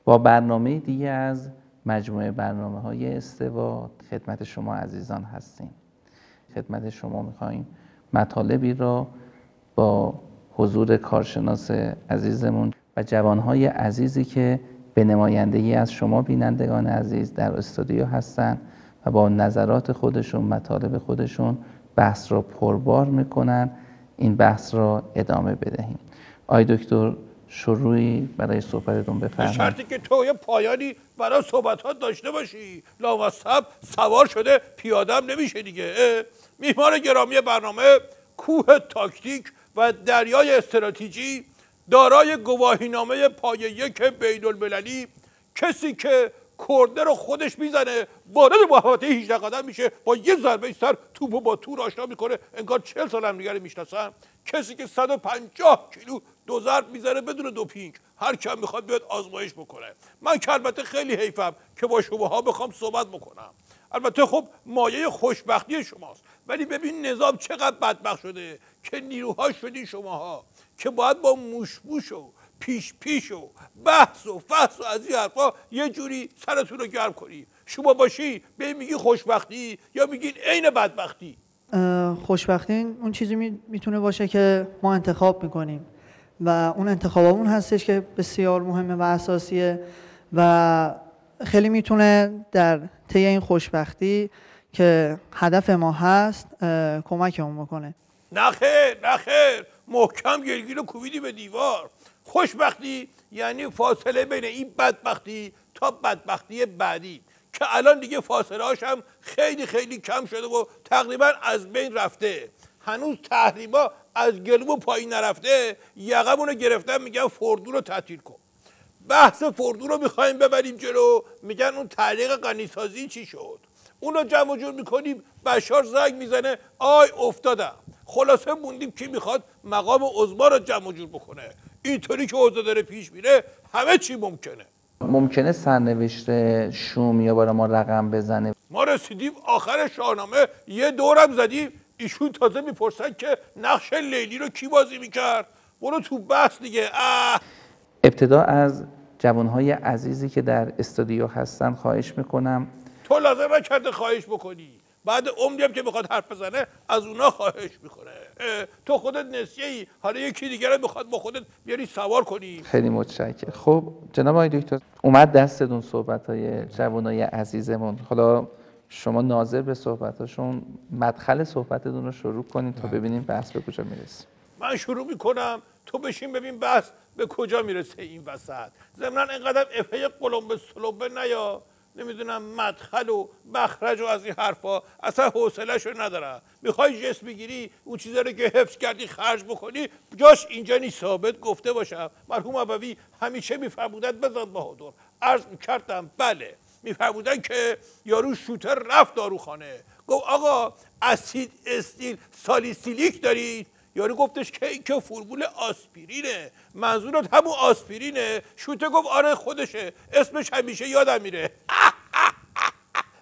با برنامه دیگه از مجموعه برنامه‌های استوا خدمت شما عزیزان هستیم. خدمت شما می‌خوایم مطالبی را با حضور کارشناس عزیزمون و جوانهای عزیزی که به نمایندگی از شما بینندگان عزیز در استودیو هستن و با نظرات خودشون، مطالب خودشون بحث را پربار میکنن، این بحث را ادامه بدهیم. آقای دکتر شروعی برای صحبتتون بفرمایید. شرطی که تو یه پایانی برای صحبتات داشته باشی. لامصب سوار شده پیادم نمیشه دیگه. میهمان گرامی برنامه، کوه تاکتیک و دریای استراتژی، دارای گواهینامه پایه 1 بین‌المللی، کسی که کرده رو خودش میزنه وارد محوطه 18 قدم میشه، با یه ضربه سر توپو با تور آشنا میکنه، انگار 40 سال هم دیگه میشناسن. کسی که 150 کیلو دو ضرب میزنه بدون دوپینگ، هر کی هم میخواد بیاد آزمایش بکنه. من که البته خیلی حیفم که با شماها بخوام صحبت بکنم. البته خب مایه خوشبختی شماست، ولی ببین نظام چقدر بدبخت شده که نیروها شدین شماها که باید با موش و پیش و بحث و فحص و از این حرفا یه جوری سرتون رو گرم کنی. شما باشی به میگی خوشبختی یا میگین عین بدبختی؟ خوشبختی اون چیزی میتونه باشه که ما انتخاب میکنیم و اون انتخابمون هستش که بسیار مهمه و اساسیه و خیلی میتونه در طی این خوشبختی که هدف ما هست کمکمون بکنه. نخیر محکم گلگیر و کوبیدی به دیوار. خوشبختی یعنی فاصله بین این بدبختی تا بدبختی بعدی که الان دیگه فاصله هاش هم خیلی خیلی کم شده و تقریبا از بین رفته. هنوز تحریما از گلو پایین نرفته، یقمونو گرفتن میگن فردو رو تعطیل کن. بحث فردو رو میخوایم ببریم جلو، میگن اون تعلیق غنیسازی چی شد؟ اون رو جمع جور میکنیم، بشار زنگ میزنه آی افتادم. خلاصه موندیم کی میخواد مقام عظما رو جمع جور بکنه. اینطوری که اوضاع داره پیش میره همه چی ممکنه سرنوشت شوم یا برای ما رقم بزنه. ما رسیدیم آخر شاهنامه، یه دورم زدیم، ایشون تازه میپرسن که نقش لیلی رو کی بازی میکرد. برو تو بحث دیگه. ابتدا از جوانهای عزیزی که در استودیو هستن خواهش میکنم. تو لازم نکرده خواهش بکنی، بعد عمری هم که بخواد حرف بزنه از اونا خواهش میکنه. تو خودت نسیه‌ای، حالا یکی دیگه رو میخواد با خودت بیاری سوار کنی. خیلی متشکرم. خب جناب آقای دکتر، اومد دستتون صحبت‌های جوانای عزیزمون. حالا شما ناظر به صحبتاشون مدخل صحبتتون رو شروع کنید تا ببینیم بحث به کجا میرسه. من شروع میکنم، تو بشین ببین بحث به کجا میرسه این وسط. ضمناً اینقدر افه قلمبه سلمبه نیا، نمیدونم مدخل و مخرج و از این حرفا اصلا حوصله‌شو ندارم. میخوای جس بگیری اون چیزا رو که حفظ کردی خرج بکنی، جاش اینجا نیست. ثابت گفته باشم مرحوم ابوی همیشه میفرمودن بزاد بهادر. عرض میکردم بله، میفرمودن که یارو شوتر رفت داروخانه، گفت آقا اسید استیل سالیسیلیک دارید؟ یارو گفتش که این که فرمول آسپرینه. منظورت همون آسپرینه؟ شوته گفت آره خودشه، اسمش همیشه یادم میره.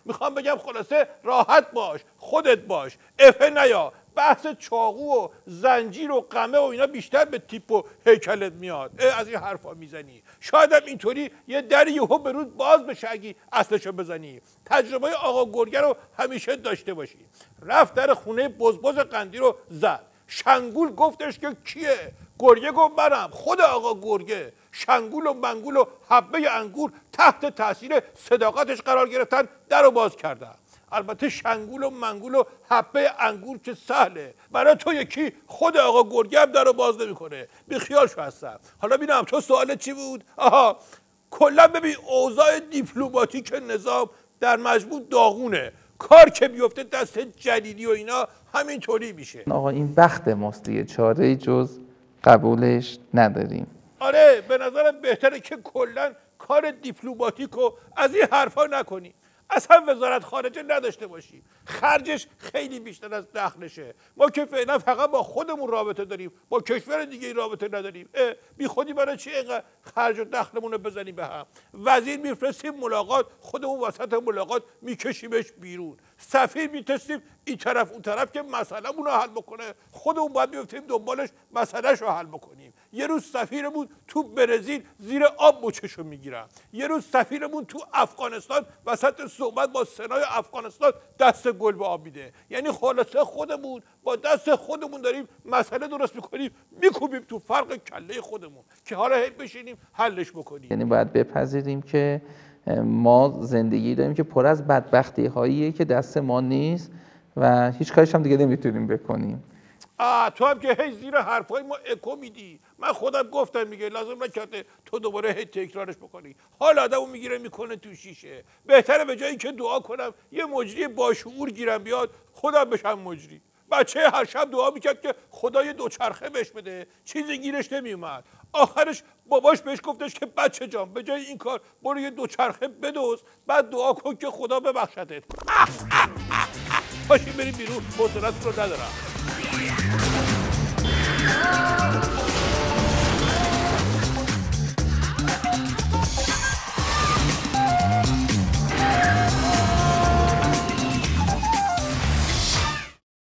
میخوام بگم خلاصه راحت باش، خودت باش، افه نیا. بحث چاقو و زنجیر و قمه و اینا بیشتر به تیپ و هیکلت میاد. از این حرفا میزنی، شاید هم اینطوری یه در یهو به رود باز بشه اگه اصلشو بزنی. تجربه آقا گرگه رو همیشه داشته باشی. رفت در خونه بزبز قندی رو زد. شنگول گفتش که کیه؟ گرگه گفت منم، خود آقا گرگه. شنگول و منگول و حبه انگور تحت تاثیر صداقتش قرار گرفتن، در رو باز کردن. البته شنگول و منگول و حبه انگور که سهله، برای تو یکی خود آقا گرگه هم در رو باز نمیکنه. بی خیال شو هستم. حالا ببینم تو سوالت چی بود؟ آها، کلا ببین اوضاع دیپلماتیک نظام در مجموع داغونه. کار که بیفته دست جلیلی و اینا همینطوری میشه. آقا این بخت ماست دیگه، چاره جز قبولش نداریم. آره به نظرم بهتره که کلا کار دیپلماتیکو از این حرفا نکنی. اصلا وزارت خارجه نداشته باشیم، خرجش خیلی بیشتر از دخلشه. ما که فعلا فقط با خودمون رابطه داریم، با کشور دیگه رابطه نداریم. بی خودی برای چی اینقدر خرج و دخلمون رو بزنیم به هم؟ وزیر میفرستیم ملاقات، خودمون وسط ملاقات میکشیمش بیرون. سفیر میتستیم این طرف اون طرف که مسئله‌مون رو حل بکنه، خودمون باید بیفتیم دنبالش مسئلهش رو حل بکنیم. یه روز سفیرمون تو برزیل زیر آب مچشو میگیرن، یه روز سفیرمون تو افغانستان وسط صحبت با سنای افغانستان دست گل به آب میده. یعنی خلاصه خودمون با دست خودمون داریم مسئله درست میکنیم، میکوبیم تو فرق کله خودمون که حالا هی بشینیم حلش بکنیم. یعنی باید بپذیریم که ما زندگی داریم که پر از بدبختی هاییه که دست ما نیست و هیچ کارش هم دیگه نمیتونیم بکنیم. تو هم که هی زیر حرفای ما اکو میدی. من خودم گفتم میگه لازم نکرده تو دوباره هی تکرارش بکنی. حال آدمو میگیره میکنه تو شیشه. بهتره به جایی که دعا کنم یه مجری باشعور گیرم بیاد خودم بشم مجری. بچه هر شب دعا میکرد که خدا یه دوچرخه بهش بده، چیزی گیرش نمیومد. آخرش باباش بهش گفتش که بچه جان به جای این کار برو یه دوچرخه بدوز، بعد دعا کن که خدا ببخشتت. پاشین بریم بیرون، حوصله‌تون رو ندارم.